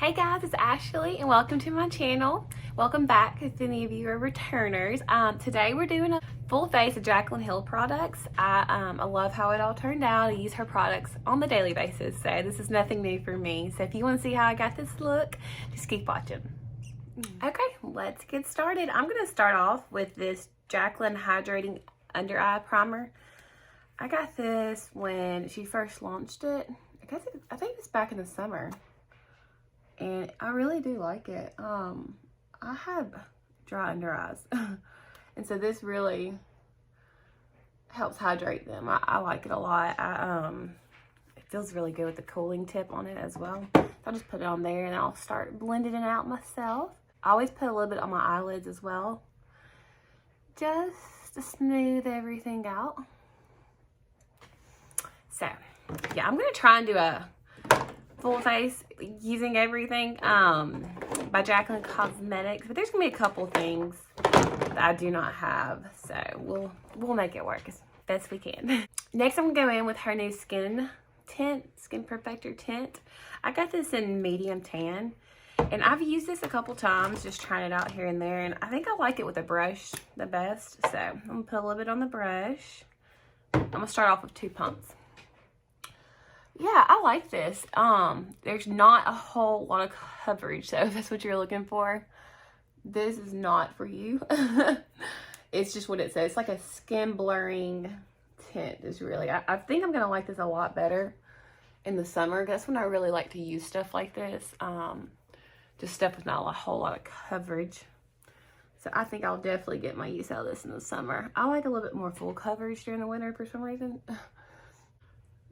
Hey guys, it's Ashley and welcome to my channel. Welcome back if any of you are returners. Today we're doing a full face of Jaclyn Hill products. I love how it all turned out. I use her products on the daily basis, so this is nothing new for me. So if you want to see how I got this look, just keep watching. Okay, let's get started. I'm going to start off with this Jaclyn Hydrating Under Eye Primer. I got this when she first launched it. I think it's back in the summer. And I really do like it. I have dry under eyes. And so this really helps hydrate them. I like it a lot. It feels really good with the cooling tip on it as well. So I'll just put it on there and I'll start blending it out myself. I always put a little bit on my eyelids as well, just to smooth everything out. So yeah, I'm gonna try and do a full face using everything by Jaclyn Cosmetics, but there's gonna be a couple things that I do not have, so we'll make it work as best we can. Next, I'm gonna go in with her new skin perfector tint. I got this in medium tan, and I've used this a couple times, just trying it out here and there, and I think I like it with a brush the best. So I'm gonna put a little bit on the brush. I'm gonna start off with 2 pumps. Yeah, I like this. There's not a whole lot of coverage, so if that's what you're looking for, this is not for you. It's just what it says. It's like a skin blurring tint. Is really, I think I'm gonna like this a lot better in the summer. That's when I really like to use stuff like this. Just stuff with not a whole lot of coverage. So I think I'll definitely get my use out of this in the summer. I like a little bit more full coverage during the winter for some reason.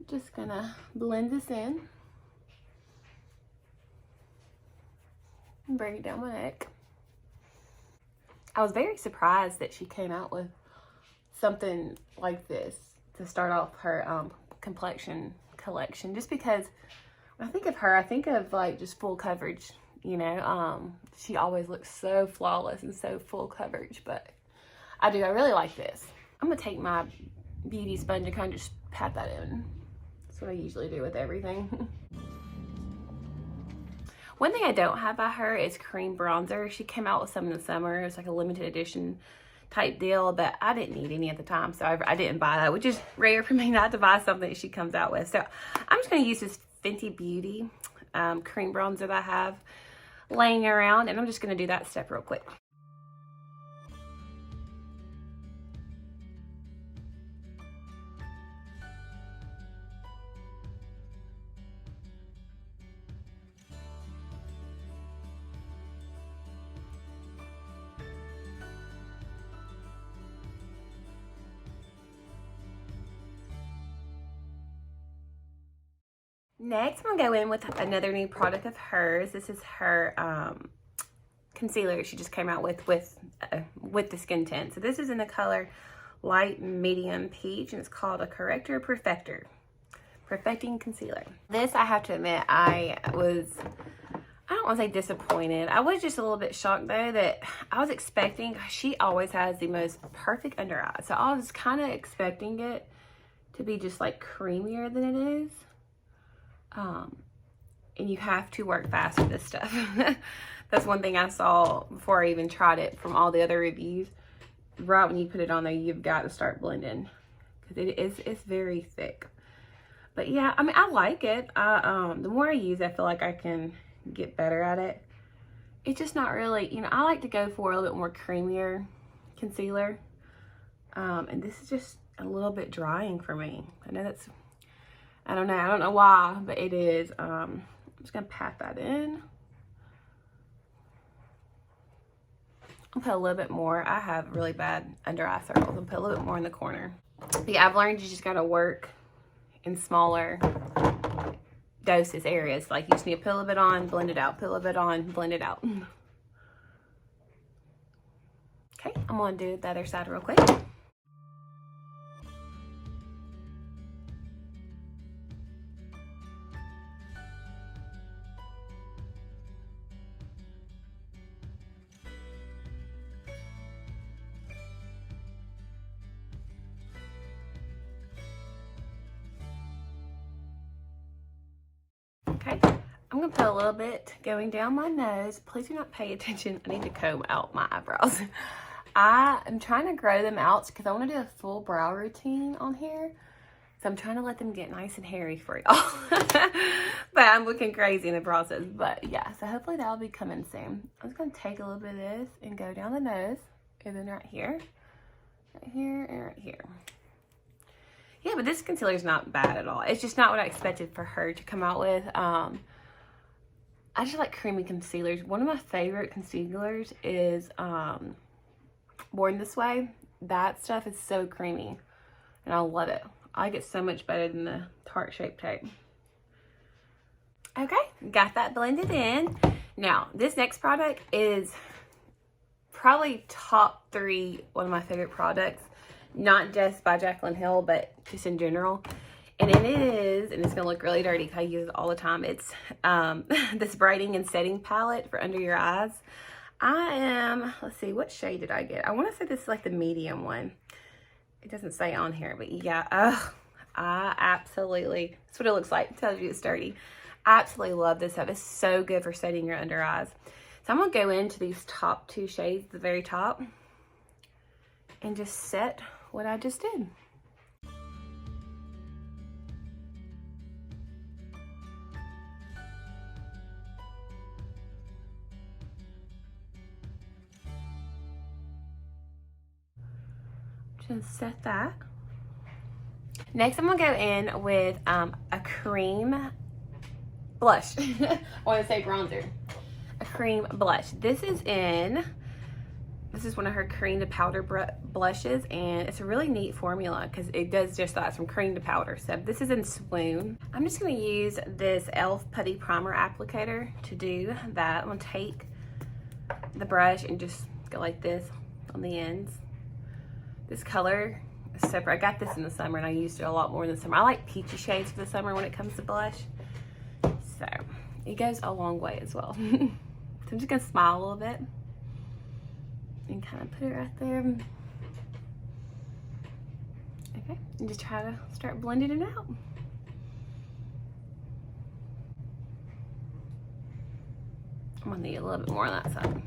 Just gonna blend this in and bring it down my neck. I was very surprised that she came out with something like this to start off her complexion collection, just because when I think of her, I think of like just full coverage, you know. She always looks so flawless and so full coverage, but I really like this. I'm gonna take my beauty sponge and kind of just pat that in. That's what I usually do with everything. One thing I don't have by her is cream bronzer. She came out with some in the summer. It was like a limited edition type deal, but I didn't need any at the time, so I didn't buy that, which is rare for me not to buy something that she comes out with. So I'm just going to use this Fenty Beauty cream bronzer that I have laying around, and I'm just going to do that step real quick. Next, I'm gonna go in with another new product of hers. This is her concealer she just came out with the skin tint. So this is in the color light medium peach, and it's called a Corrector Perfector Perfecting Concealer. This, I have to admit, I don't want to say disappointed. I was just a little bit shocked though that I was expecting, she always has the most perfect under eye, so I was kind of expecting it to be just like creamier than it is. And you have to work fast with this stuff. That's one thing I saw before I even tried it from all the other reviews. Right when you put it on there, you've got to start blending, because it's very thick. But yeah, I mean, I like it. The more I use it, I feel like I can get better at it. It's just not really, you know, I like to go for a little bit more creamier concealer. And this is just a little bit drying for me. I know that's, I don't know why, but it is. I'm just gonna pat that in. I'll put a little bit more. I have really bad under eye circles. I'll put a little bit more in the corner. But yeah, I've learned you just gotta work in smaller doses, areas. Like you just need to put a little bit on, blend it out, put a little bit on, blend it out. Okay, I'm gonna do the other side real quick. Okay, I'm I'm gonna put a little bit going down my nose. Please do not pay attention. I need to comb out my eyebrows. I am trying to grow them out because I want to do a full brow routine on here. So I'm trying to let them get nice and hairy for y'all. But I'm looking crazy in the process. But yeah, so hopefully that'll be coming soon. I'm just going to take a little bit of this and go down the nose. And then right here, and right here. Yeah, but this concealer is not bad at all. It's just not what I expected for her to come out with. I just like creamy concealers. One of my favorite concealers is Born This Way. That stuff is so creamy. And I love it. I like it so much better than the Tarte Shape Tape. Okay, got that blended in. Now, this next product is probably top 3 one of my favorite products. Not just by Jaclyn Hill, but just in general. And it is, and it's going to look really dirty because I use it all the time. It's this Brightening and Setting Palette for under your eyes. I am, let's see, what shade did I get? I want to say this is like the medium one. It doesn't say on here, but yeah, I absolutely, that's what it looks like. It tells you it's dirty. I absolutely love this stuff. It's so good for setting your under eyes. So I'm going to go into these top 2 shades at the very top and just set what I just did. Just set that. Next, I'm gonna go in with a cream blush. I want to say bronzer. A cream blush. This is one of her cream to powder blushes, and it's a really neat formula because it does just that, from cream to powder. So this is in Swoon. I'm just gonna use this e.l.f. Putty Primer Applicator to do that. I'm gonna take the brush and just go like this on the ends. This color is separate. I got this in the summer and I used it a lot more in the summer. I like peachy shades for the summer when it comes to blush. So it goes a long way as well. So I'm just gonna smile a little bit and kind of put it right there. Okay, and just try to start blending it out. I'm gonna need a little bit more on that side.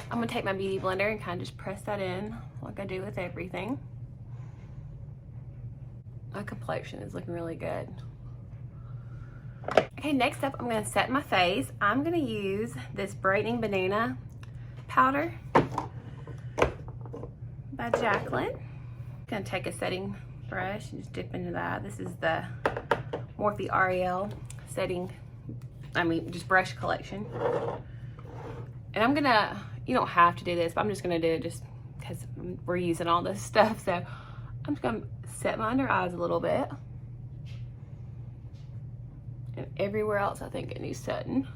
I'm gonna take my beauty blender and kind of just press that in like I do with everything. My complexion is looking really good. Okay, next up, I'm gonna set my face. I'm gonna use this Brightening Banana Powder by Jaclyn. I'm gonna take a setting brush and just dip into that. This is the Morphe Ariel setting, just brush collection. And I'm gonna, you don't have to do this, but I'm just gonna do it just because we're using all this stuff. So I'm just gonna set my under eyes a little bit. And everywhere else I think it needs setting.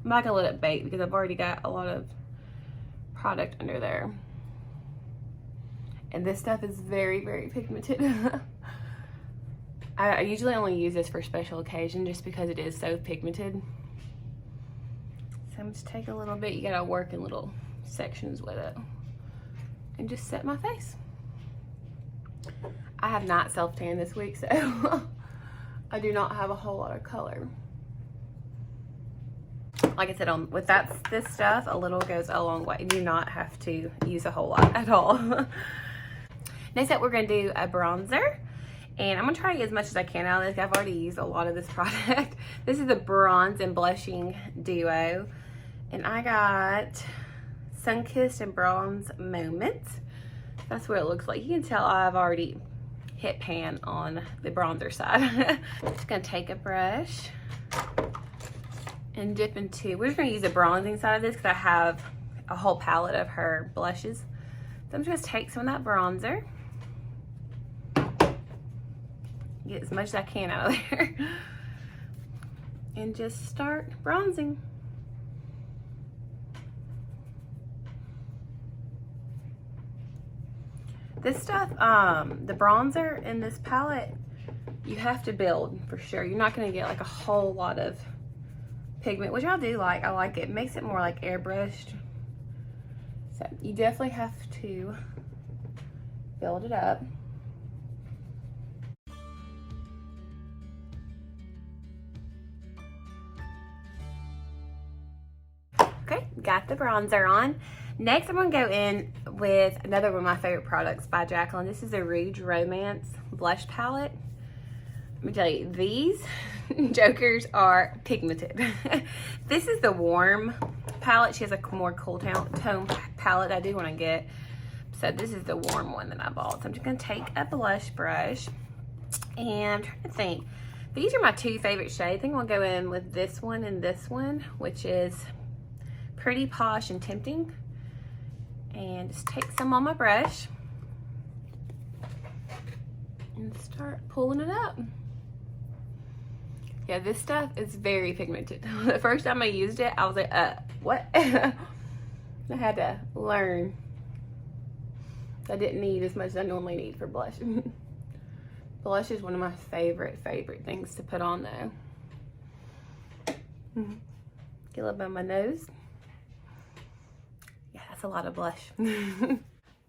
I'm not gonna let it bake because I've already got a lot of product under there. And this stuff is very, very pigmented. I usually only use this for special occasion just because it is so pigmented. So I'm just take a little bit. You gotta work in little sections with it. And just set my face. I have not self-tanned this week, so I do not have a whole lot of color. Like I said, with this stuff, a little goes a long way. You do not have to use a whole lot at all. Next up, we're gonna do a bronzer. And I'm gonna try to get as much as I can out of this. I've already used a lot of this product. This is a bronze and blushing duo. And I got Sunkissed and Bronze Moments. That's what it looks like. You can tell I've already hit pan on the bronzer side. I'm just gonna take a brush and dip into, we're just gonna use the bronzing side of this because I have a whole palette of her blushes. So I'm just gonna take some of that bronzer, get as much as I can out of there, and just start bronzing. This stuff, the bronzer in this palette, you have to build for sure. You're not gonna get like a whole lot of pigment, which I do like. I like it. It makes it more like airbrushed. So you definitely have to build it up. got the bronzer on. Next, I'm going to go in with another one of my favorite products by Jaclyn. This is the Rouge Romance Blush Palette. Let me tell you, these jokers are pigmented. This is the warm palette. She has a more cool tone palette I do want to get. So this is the warm one that I bought. So I'm just going to take a blush brush. And I'm trying to think. These are my two favorite shades. I think I'll go in with this one and this one, which is Pretty, Posh, and Tempting. And just take some on my brush and start pulling it up. Yeah, this stuff is very pigmented. The first time I used it, I was like, what? I had to learn. I didn't need as much as I normally need for blush. Blush is one of my favorite things to put on though. Get a little bit on my nose. Yeah, that's a lot of blush.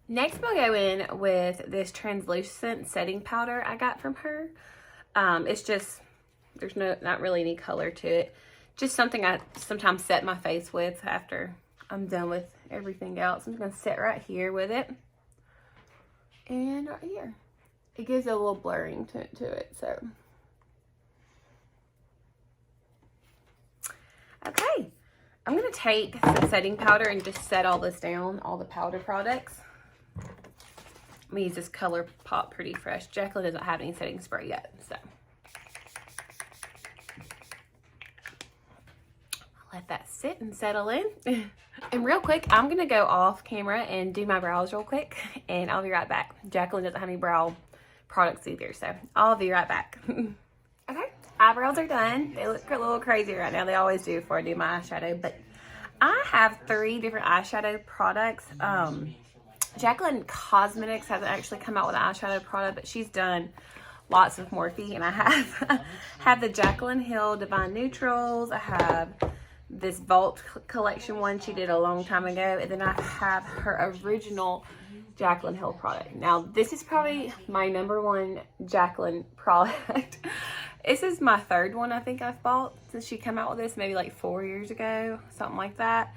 Next, we'll go in with this translucent setting powder I got from her. It's just, there's not really any color to it. Just something I sometimes set my face with after I'm done with everything else. I'm just gonna sit right here with it. And right here. It gives a little blurring to it, so. Okay, I'm gonna take some setting powder and just set all this down, all the powder products. I'm gonna use this Color Pop Pretty Fresh. Jaclyn doesn't have any setting spray yet, so. I'll let that sit and settle in. And real quick, I'm gonna go off camera and do my brows real quick, and I'll be right back. Jaclyn doesn't have any brow products either, so I'll be right back. Okay, eyebrows are done. They look a little crazy right now. They always do before I do my eyeshadow, but I have 3 different eyeshadow products. Jaclyn Cosmetics hasn't actually come out with an eyeshadow product, but she's done lots of Morphe, and I have the Jaclyn Hill Divine Neutrals. I have this Vault collection one she did a long time ago, and then I have her original Jaclyn Hill product. Now, this is probably my #1 Jaclyn product. This is my 3rd one I think I've bought since she came out with this, maybe like 4 years ago, something like that.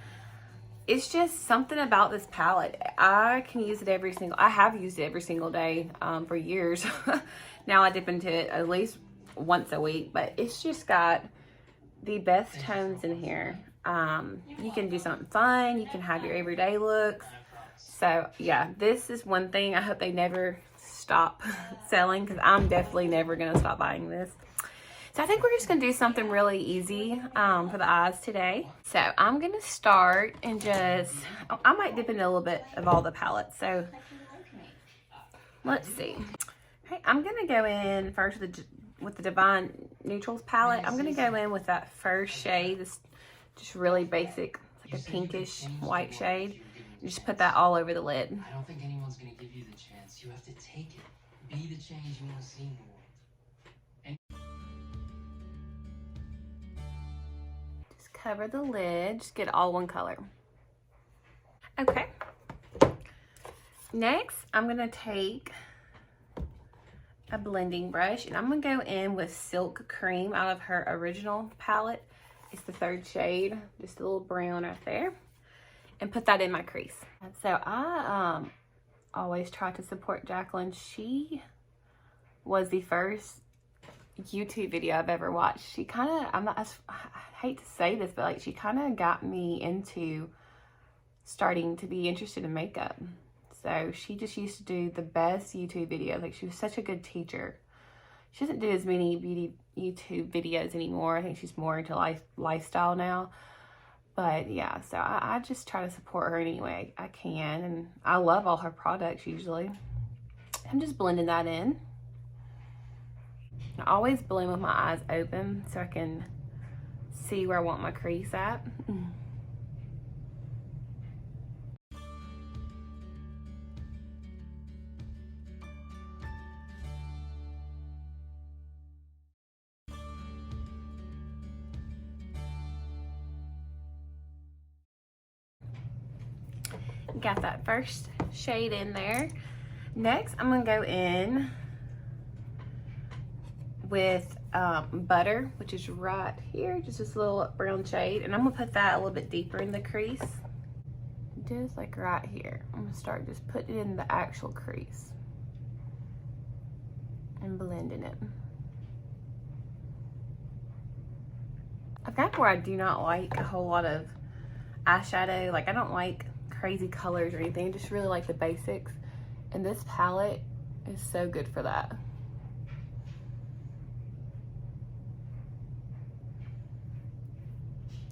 It's just something about this palette. I can use it I have used it every single day for years. Now I dip into it at least once a week, but it's just got the best tones in here. You can do something fun. You can have your everyday looks. So yeah, this is one thing I hope they never stop selling, because I'm definitely never going to stop buying this. So I think we're just going to do something really easy for the eyes today. So I'm going to start and just, I might dip into a little bit of all the palettes. So let's see. Okay, I'm going to go in first with the Divine Neutrals palette. I'm going to go in with that first shade. This just really basic, like a pinkish white shade. And just put that all over the lid. I don't think anyone's going to give you the chance. You have to take it. Be the change you want to see in the world. Just cover the lid. Just get all one color. Okay. Next, I'm going to take a blending brush, and I'm going to go in with Silk Cream out of her original palette. It's the 3rd shade, just a little brown right there, and put that in my crease. So I always try to support Jaclyn. She was the first YouTube video I've ever watched. She kind of, I hate to say this, but like she kind of got me into starting to be interested in makeup. So she just used to do the best YouTube videos. Like, she was such a good teacher. She doesn't do as many beauty YouTube videos anymore. I think she's more into lifestyle now. But yeah, so I just try to support her any way I can. And I love all her products usually. I'm just blending that in. I always blend with my eyes open so I can see where I want my crease at. Got that first shade in there. Next, I'm gonna go in with Butter, which is right here, just this little brown shade. And I'm gonna put that a little bit deeper in the crease. Just like right here. I'm gonna start just putting it in the actual crease and blending it. I've got where I do not like a whole lot of eyeshadow. Like, I don't like crazy colors or anything. I just really like the basics. And this palette is so good for that.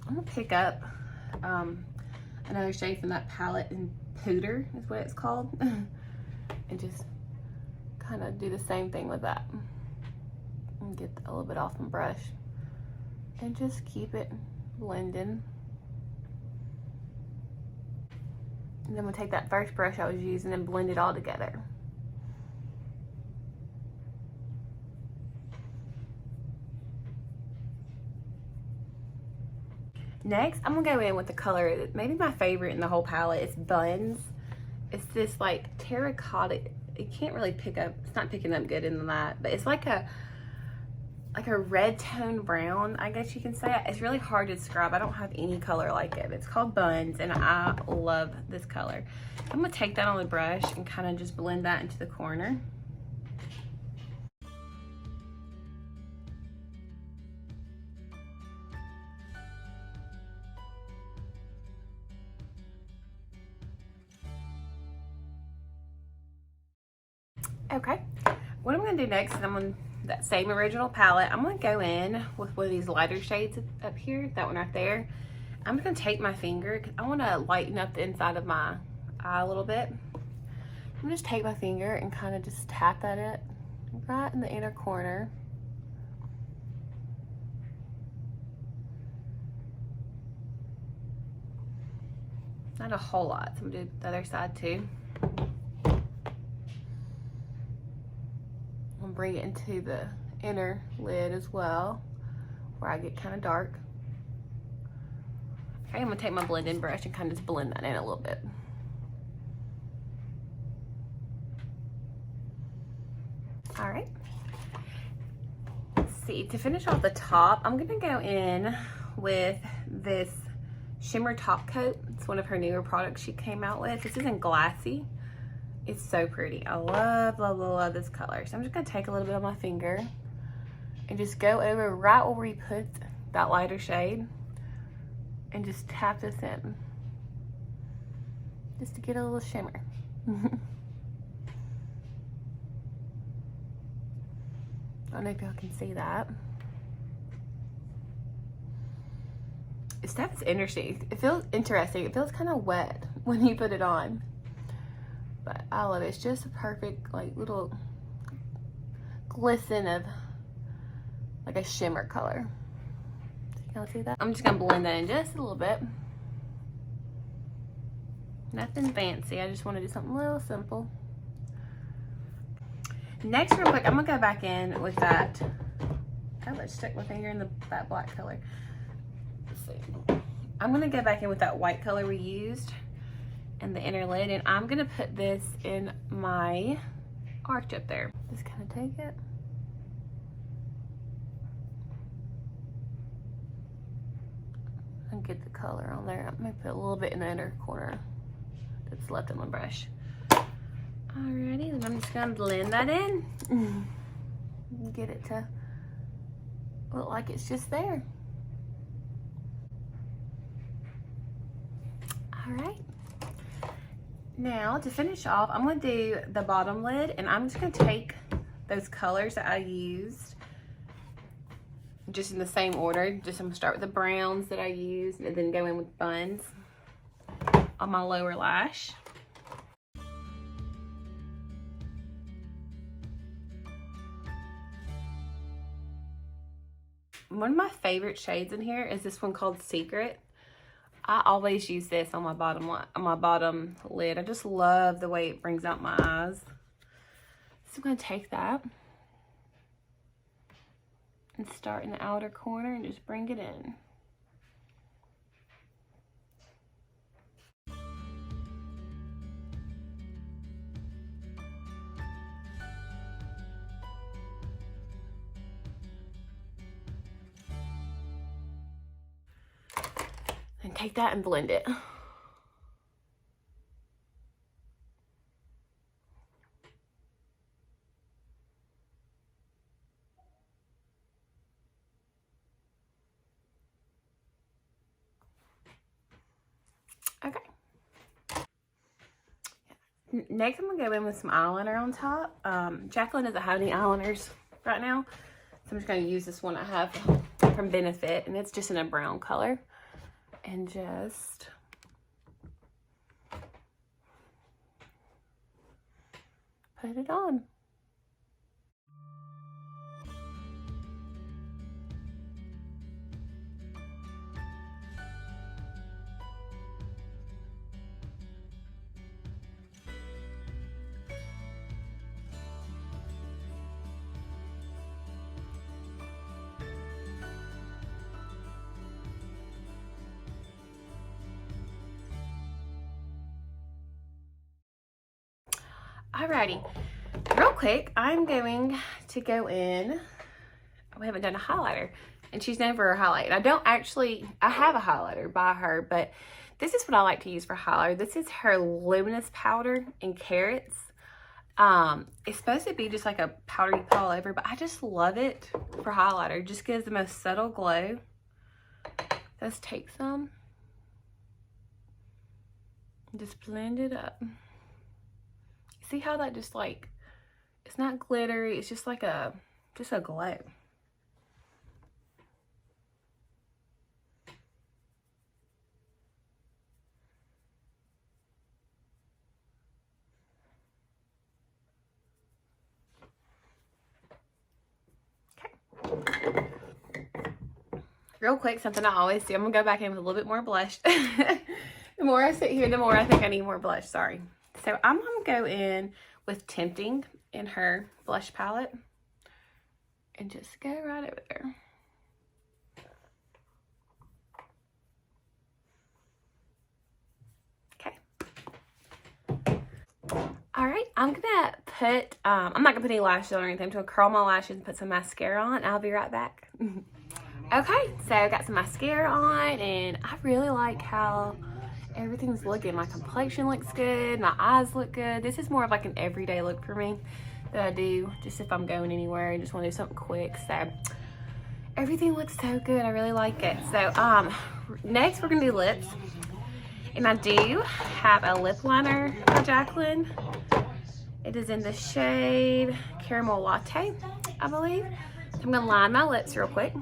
I'm gonna pick up another shade from that palette, and Powder is what it's called. And just kind of do the same thing with that. And get a little bit off my brush. And just keep it blending. And then we'll take that first brush I was using and blend it all together. Next, I'm gonna go in with the color that maybe my favorite in the whole palette. It's Buns. It's this like terracotta. You can't really pick up, it's not picking up good in the light, but it's like a red tone brown, I guess you can say. It's really hard to describe. I don't have any color like it. It's called Buns, and I love this color. I'm gonna take that on the brush and kind of just blend that into the corner. Okay, what I'm gonna do next is I'm on that same original palette. I'm gonna go in with one of these lighter shades up here, that one right there. I'm gonna take my finger, because I wanna lighten up the inside of my eye a little bit. I'm gonna just take my finger and kind of just tap at it right in the inner corner. Not a whole lot, so I'm gonna do the other side too. Bring it into the inner lid as well, where I get kind of dark. Okay, I'm gonna take my blending brush and kind of just blend that in a little bit. All right. Let's see, to finish off the top, I'm gonna go in with this Shimmer Top Coat. It's one of her newer products she came out with. This is in Glassy. It's so pretty. I love, love, love, love this color. So I'm just gonna take a little bit on my finger and just go over right where we put that lighter shade and just tap this in. Just to get a little shimmer. I don't know if y'all can see that. This stuff is interesting. It feels interesting. It feels kind of wet when you put it on. But I love it. It's just a perfect, like, little glisten of, like, a shimmer color. So y'all see that? I'm just gonna blend that in just a little bit. Nothing fancy. I just want to do something a little simple. Next, real quick, I'm gonna go back in with that. Oh, let's stick my finger in that black color. Let's see. I'm gonna go back in with that white color we used in the inner lid, and I'm gonna put this in my arch up there. Just kind of take it and get the color on there. I'm gonna put a little bit in the inner corner that's left on the brush. Alrighty, then I'm just gonna blend that in. Get it to look like it's just there. Alright. Now, to finish off, I'm going to do the bottom lid, and I'm just going to take those colors that I used just in the same order. Just I'm going to start with the browns that I used and then go in with Buns on my lower lash. One of my favorite shades in here is this one called Secret. I always use this on my bottom lid. I just love the way it brings out my eyes. So I'm going to take that and start in the outer corner and just bring it in. And take that and blend it. Okay. Next, I'm gonna go in with some eyeliner on top. Jaclyn doesn't have any eyeliners right now, so I'm just gonna use this one I have from Benefit, and it's just in a brown color. And just put it on. Alrighty, real quick, I'm going to go in. We haven't done a highlighter, and she's known for her highlight. And I have a highlighter by her, but this is what I like to use for highlighter. This is her luminous powder in Carrots. It's supposed to be just like a powder you put all over, but I just love it for highlighter. Just gives the most subtle glow. Let's take some and just blend it up. See how that just like, it's not glittery, it's just like just a glow. Okay. Real quick, something I always do, I'm gonna go back in with a little bit more blush. The more I sit here, the more I think I need more blush, sorry. So I'm gonna go in with Tinting in her blush palette and just go right over there. Okay. All right, I'm gonna put, I'm not gonna put any lashes on or anything. I'm just gonna curl my lashes and put some mascara on. I'll be right back. Okay, so I got some mascara on, and I really like how everything's looking. My complexion looks good, my eyes look good. This is more of like an everyday look for me that I do just if I'm going anywhere and just want to do something quick. So everything looks so good. I really like it. So next we're gonna do lips, and I do have a lip liner by Jaclyn. It is in the shade Caramel Latte, I believe. So I'm gonna line my lips real quick.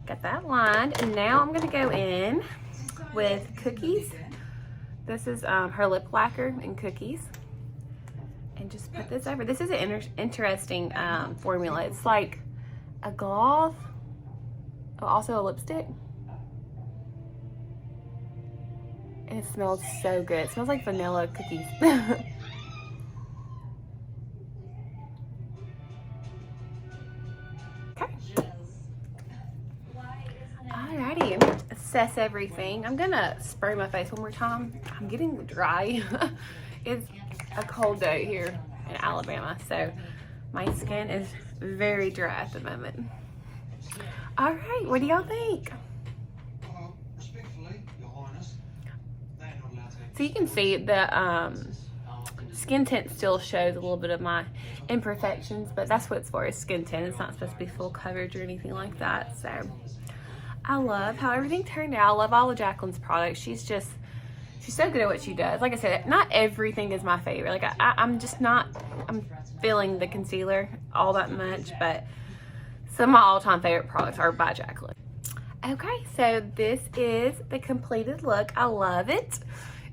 Got that lined, and now I'm gonna go in with Cookies. This is her lip lacquer in Cookies, and just put this over. This is an interesting formula. It's like a gloss, also a lipstick, and it smells so good. It smells like vanilla cookies. Alrighty, I'm gonna assess everything. I'm gonna spray my face one more time. I'm getting dry. It's a cold day here in Alabama, so my skin is very dry at the moment. Alright, what do y'all think? Respectfully, Your Highness, they're not allowed to. So you can see the skin tint still shows a little bit of my imperfections, but that's what it's for, is skin tint. It's not supposed to be full coverage or anything like that. So I love how everything turned out. I love all of Jaclyn's products. She's so good at what she does. Like I said, not everything is my favorite. Like I'm feeling the concealer all that much, but some of my all-time favorite products are by Jaclyn. Okay, so this is the completed look. I love it.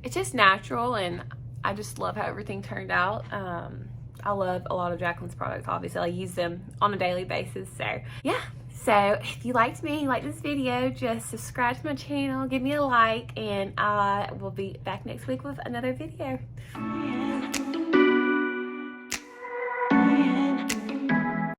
It's just natural, and I just love how everything turned out. I love a lot of Jaclyn's products. Obviously, I use them on a daily basis. So yeah. So if you liked me, like this video, just subscribe to my channel, give me a like, and I will be back next week with another video.